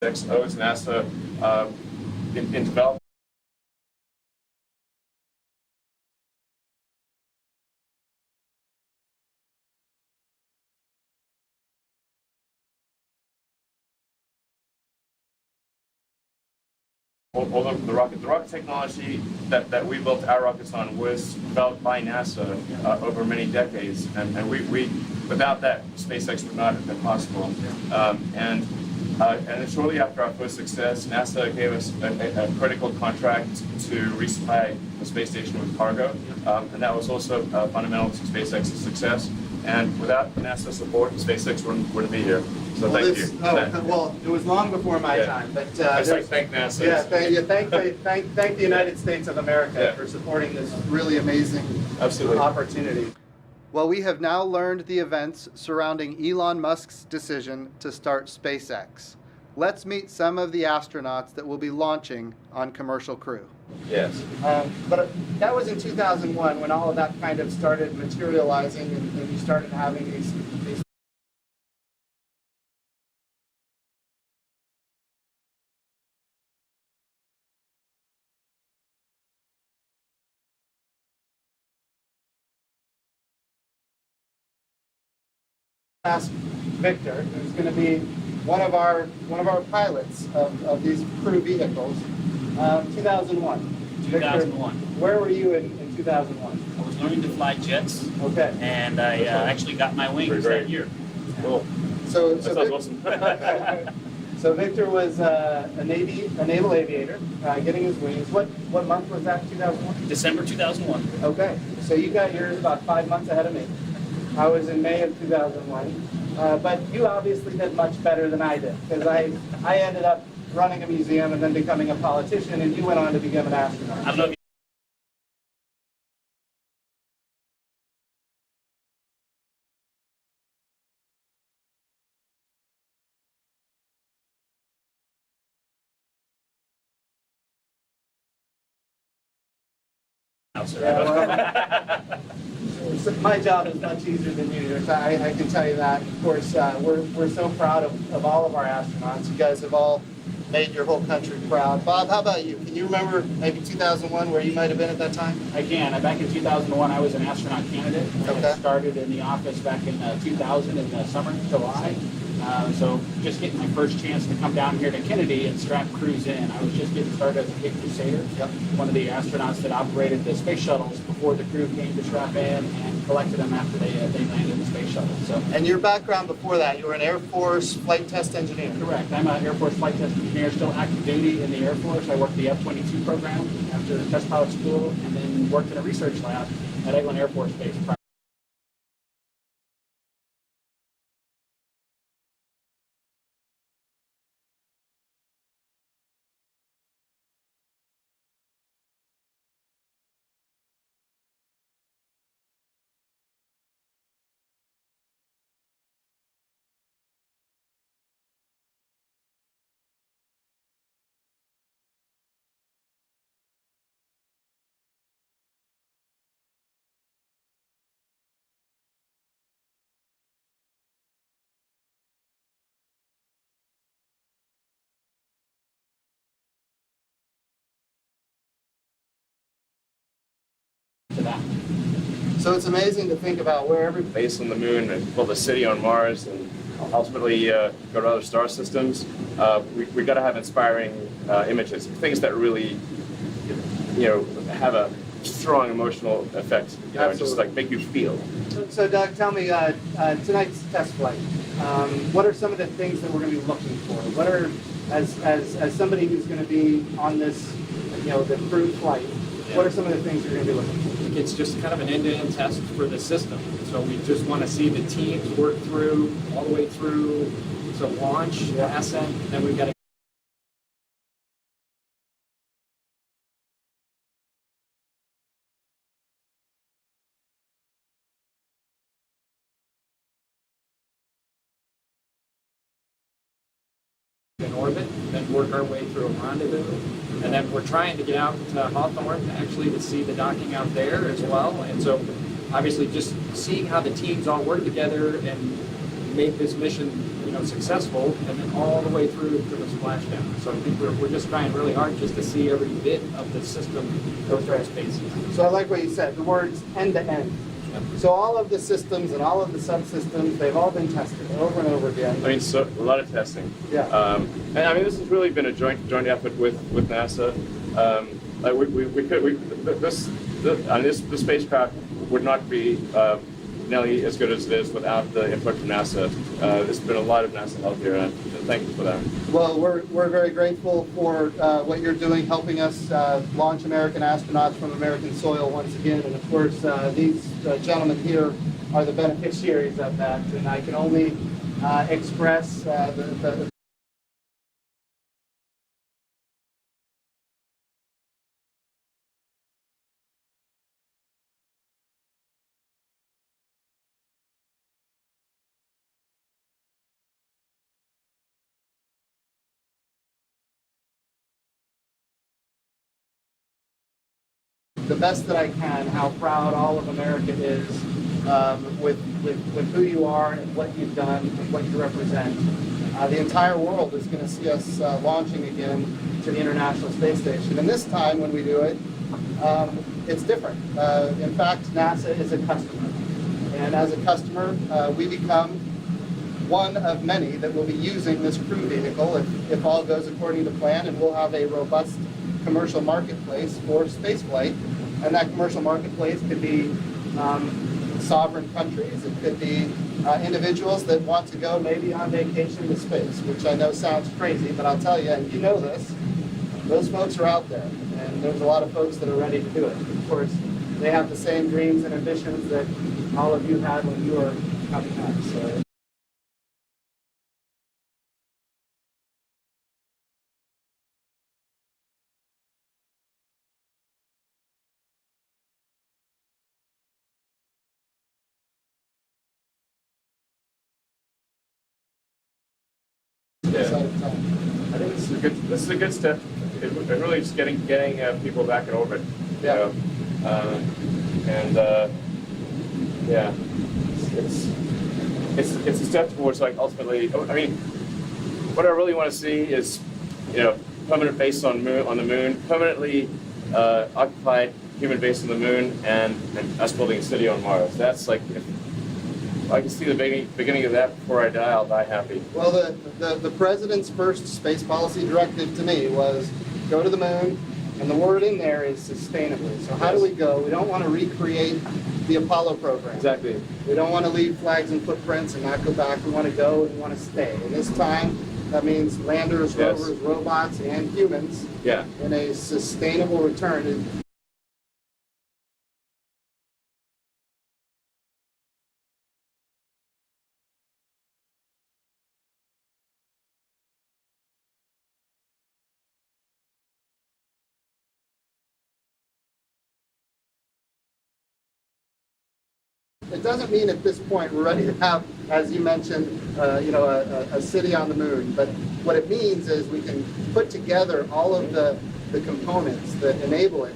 owes NASA in development. Although the rocket technology that we built our rockets on was developed by NASA over many decades, and we without that, SpaceX would not have been possible. And shortly after our first success, NASA gave us a critical contract to resupply the space station with cargo, and that was also fundamental to SpaceX's success. And without NASA support, SpaceX wouldn't be here. So thank you. Well, it was long before my time, but I'd like to thank NASA. Yeah, thank the United States of America for supporting this really amazing opportunity. Well, we have now learned the events surrounding Elon Musk's decision to start SpaceX. Let's meet some of the astronauts that will be launching on Commercial Crew. Yes. But that was in 2001 when all of that kind of started materializing and you started having these Victor, who's going to be one of our pilots of these crew vehicles. 2001. 2001. Victor, where were you in 2001? I was learning to fly jets. Okay. And I actually got my wings that year. Cool. So That sounds awesome. So Victor was a naval aviator, getting his wings. What month was that? 2001. December 2001. Okay. So you got yours about 5 months ahead of me. I was in May of 2001. But you obviously did much better than I did, because I ended up running a museum and then becoming a politician, and you went on to become an astronaut. I don't know if My job is much easier than yours. I can tell you that. Of course, we're so proud of all of our astronauts. You guys have all made your whole country proud. Bob, how about you? Can you remember maybe 2001 where you might have been at that time? I can. Back in 2001, I was an astronaut candidate. I started in the office back in 2000 in the summer, July. So just getting my first chance to come down here to Kennedy and strap crews in. I was just getting started as a Big Crusader, one of the astronauts that operated the space shuttles before the crew came to strap in and collected them after they landed the space shuttle. So. And your background before that, you were an Air Force flight test engineer. Correct. I'm an Air Force flight test engineer, still active duty in the Air Force. I worked the F-22 program after test pilot school, and then worked in a research lab at Eglin Air Force Base. To that. So it's amazing to think about where every Base on the moon and build a city on Mars and ultimately go to other star systems. We got to have inspiring images, things that really, have a strong emotional effect, just like make you feel. So Doug, tell me, tonight's test flight, what are some of the things that we're going to be looking for? What are, as somebody who's going to be on this, the crew flight, what are some of the things you're going to be looking for? It's just kind of an end-to-end test for the system. So we just want to see the teams work through, all the way through to launch, ascent, and then we've got to in orbit, then work our way through a rendezvous, and then we're trying to get out to Hawthorne actually to see the docking out there as well. And so obviously just seeing how the teams all work together and make this mission successful, and then all the way through to the splashdown. So I think we're just trying really hard just to see every bit of the system go through its paces. So I like what you said, the words end to end. So all of the systems and all of the subsystems, they've all been tested over and over again. I mean, so a lot of testing. Yeah. And I mean, this has really been a joint effort with NASA. The spacecraft would not be nearly as good as it is without the input from NASA. There's been a lot of NASA help here, and thank you for that. Well, we're very grateful for what you're doing, helping us launch American astronauts from American soil once again. And of course, these gentlemen here are the beneficiaries of that. And I can only express the best that I can, how proud all of America is with who you are and what you've done and what you represent. The entire world is going to see us launching again to the International Space Station. And this time when we do it, it's different. In fact, NASA is a customer. And as a customer, we become one of many that will be using this crew vehicle if all goes according to plan, and we'll have a robust commercial marketplace for spaceflight. And that commercial marketplace could be sovereign countries. It could be individuals that want to go maybe on vacation to space, which I know sounds crazy, but I'll tell you, and you know this, those folks are out there. And there's a lot of folks that are ready to do it. Of course, they have the same dreams and ambitions that all of you had when you were coming up. So. Yeah. I think this is a good step. It really is getting people back in orbit. Yeah. Yeah, it's a step towards, like, ultimately. I mean, what I really want to see is, permanent base on the moon, permanently occupied human base on the moon, and us building a city on Mars. That's like, if I can see the beginning of that before I die, I'll die happy. Well, the president's first space policy directive to me was go to the moon, and the word in there is sustainably. So how do we go? We don't want to recreate the Apollo program. Exactly. We don't want to leave flags and footprints and not go back. We want to go and we want to stay. And this time, that means landers, Yes. rovers, robots, and humans Yeah. in a sustainable return. It doesn't mean at this point we're ready to have, as you mentioned, a city on the moon. But what it means is we can put together all of the components that enable it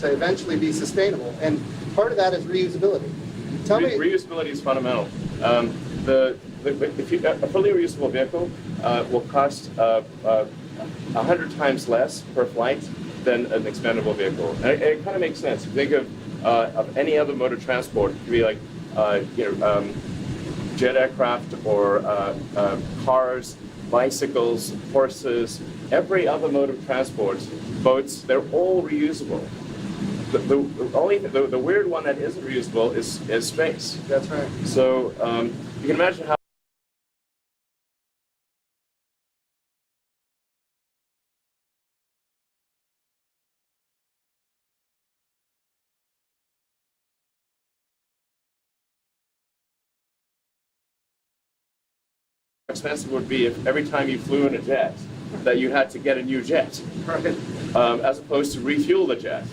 to eventually be sustainable. And part of that is reusability. Tell me. Reusability is fundamental. If a fully reusable vehicle will cost 100 times less per flight than an expendable vehicle. And it kind of makes sense. If you think of any other mode of transport, it could be like jet aircraft or cars, bicycles, horses, every other mode of transport, boats, they're all reusable. The weird one that isn't reusable is space. That's right. So you can imagine how expensive it would be if every time you flew in a jet that you had to get a new jet, Right. as opposed to refuel the jet.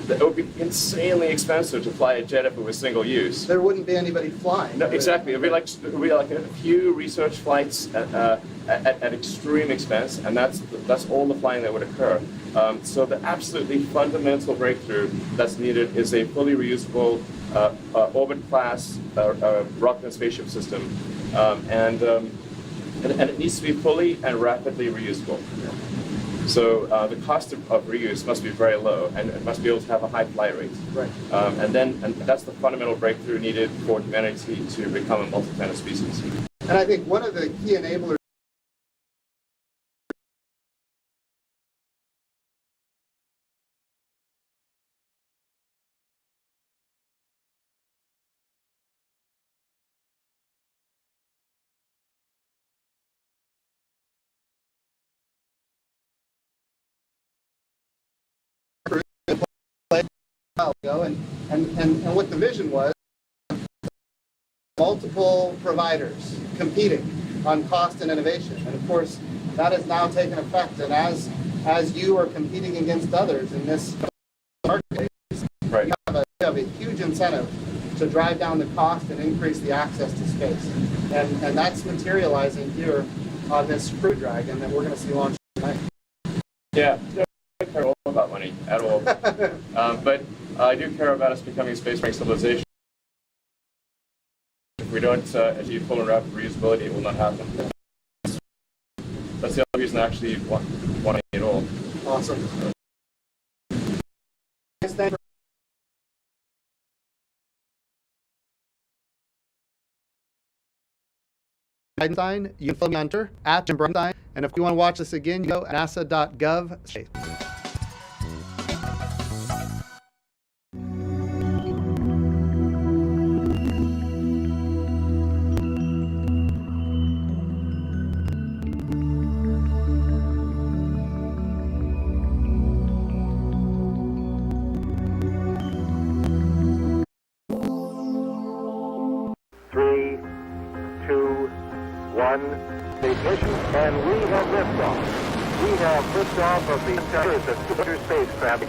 It would be insanely expensive to fly a jet if it was single use. There wouldn't be anybody flying. No, exactly. It would be like a few research flights at extreme expense, and that's all the flying that would occur. So the absolutely fundamental breakthrough that's needed is a fully reusable orbit class rocket and spaceship system. and it needs to be fully and rapidly reusable. So the cost of reuse must be very low, and it must be able to have a high flight rate. Right. And that's the fundamental breakthrough needed for humanity to become a multi-planet species. And I think one of the key enablers ago, and what the vision was, multiple providers competing on cost and innovation. And of course, that has now taken effect. And as you are competing against others in this marketplace, Right. you have a huge incentive to drive down the cost and increase the access to space. And that's materializing here on this Crew Dragon that we're going to see launched tonight. Yeah, I don't care all about money at all. But I do care about us becoming a space-faring civilization. If we don't achieve full and rapid reusability, it will not happen. That's the only reason I actually want it at all. Awesome. Thank you. Einstein, you can follow me on Twitter at Jim Bernstein, and if you want to watch this again, you go at nasa.gov. Three, two, one. Ignition, and we have liftoff. We have liftoff of the Challenger spacecraft.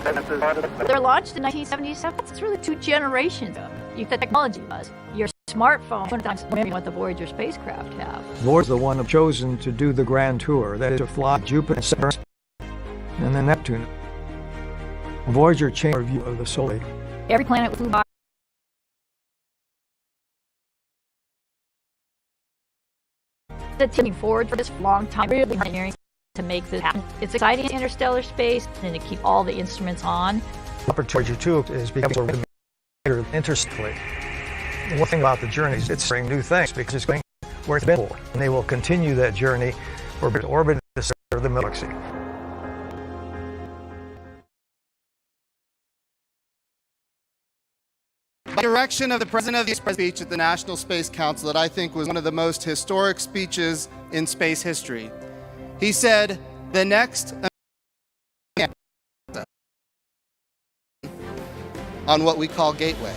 They were launched in 1977. It's really 2 generations ago. The technology was. Your smartphone, 100 times more than what the Voyager spacecraft have. Voyager's the one chosen to do the grand tour, that is to fly Jupiter, Saturn, and then Neptune. Voyager changed our view of the solar. Every planet flew by. Moving forward for this long time, really engineering to make this happen. It's exciting in interstellar space and to keep all the instruments on. Voyager 2 is becoming interstellar. One thing about the journey is it's bringing new things because it's going where it's been before, and they will continue that journey for orbit to serve the galaxy. By direction of the President of the speech at the National Space Council that I think was one of the most historic speeches in space history. He said, the next on what we call Gateway.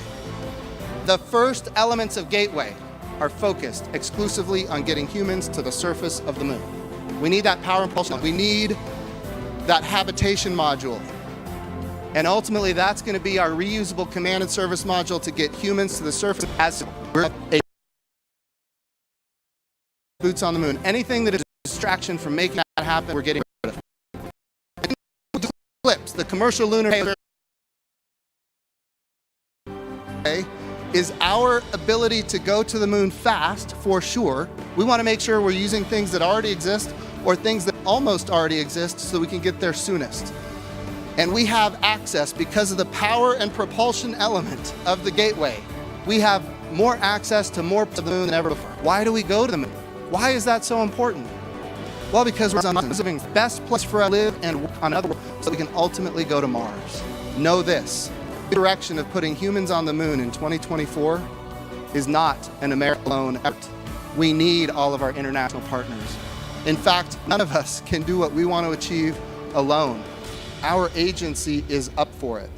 The first elements of Gateway are focused exclusively on getting humans to the surface of the moon. We need that power and propulsion. We need that habitation module. And ultimately, that's going to be our reusable command and service module to get humans to the surface as we're a boots on the moon. Anything that is a distraction from making that happen, we're getting rid of. Eclipse, the commercial lunar is our ability to go to the moon fast, for sure. We want to make sure we're using things that already exist or things that almost already exist so we can get there soonest. And we have access because of the power and propulsion element of the Gateway. We have more access to more to the moon than ever before. Why do we go to the moon? Why is that so important? Well, because we're on the best place for us to live and work on other world so we can ultimately go to Mars. Know this, the direction of putting humans on the moon in 2024 is not an American alone effort. We need all of our international partners. In fact, none of us can do what we want to achieve alone. Our agency is up for it.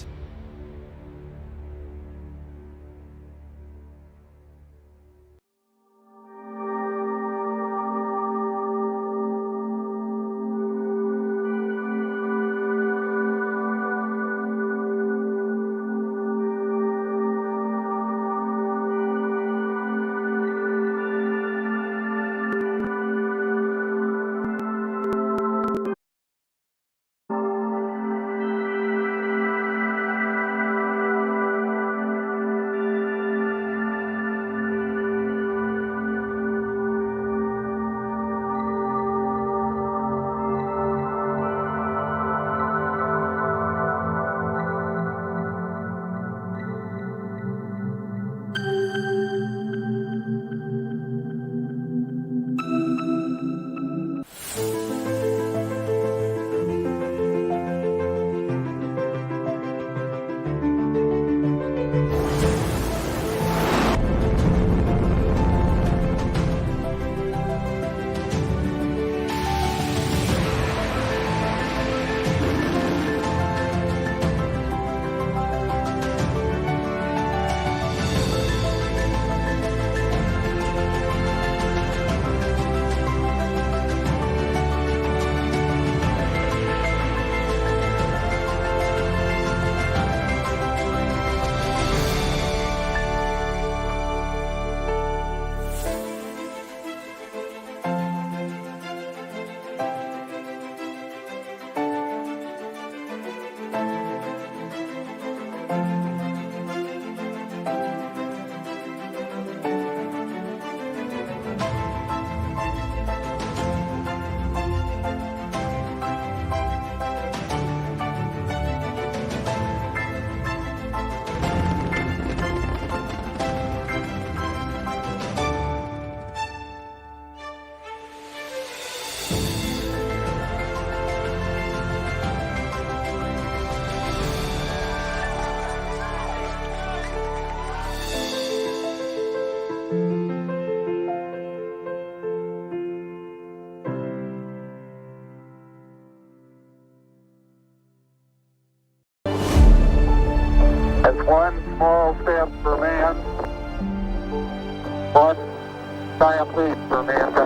One small step for man, one giant leap for mankind.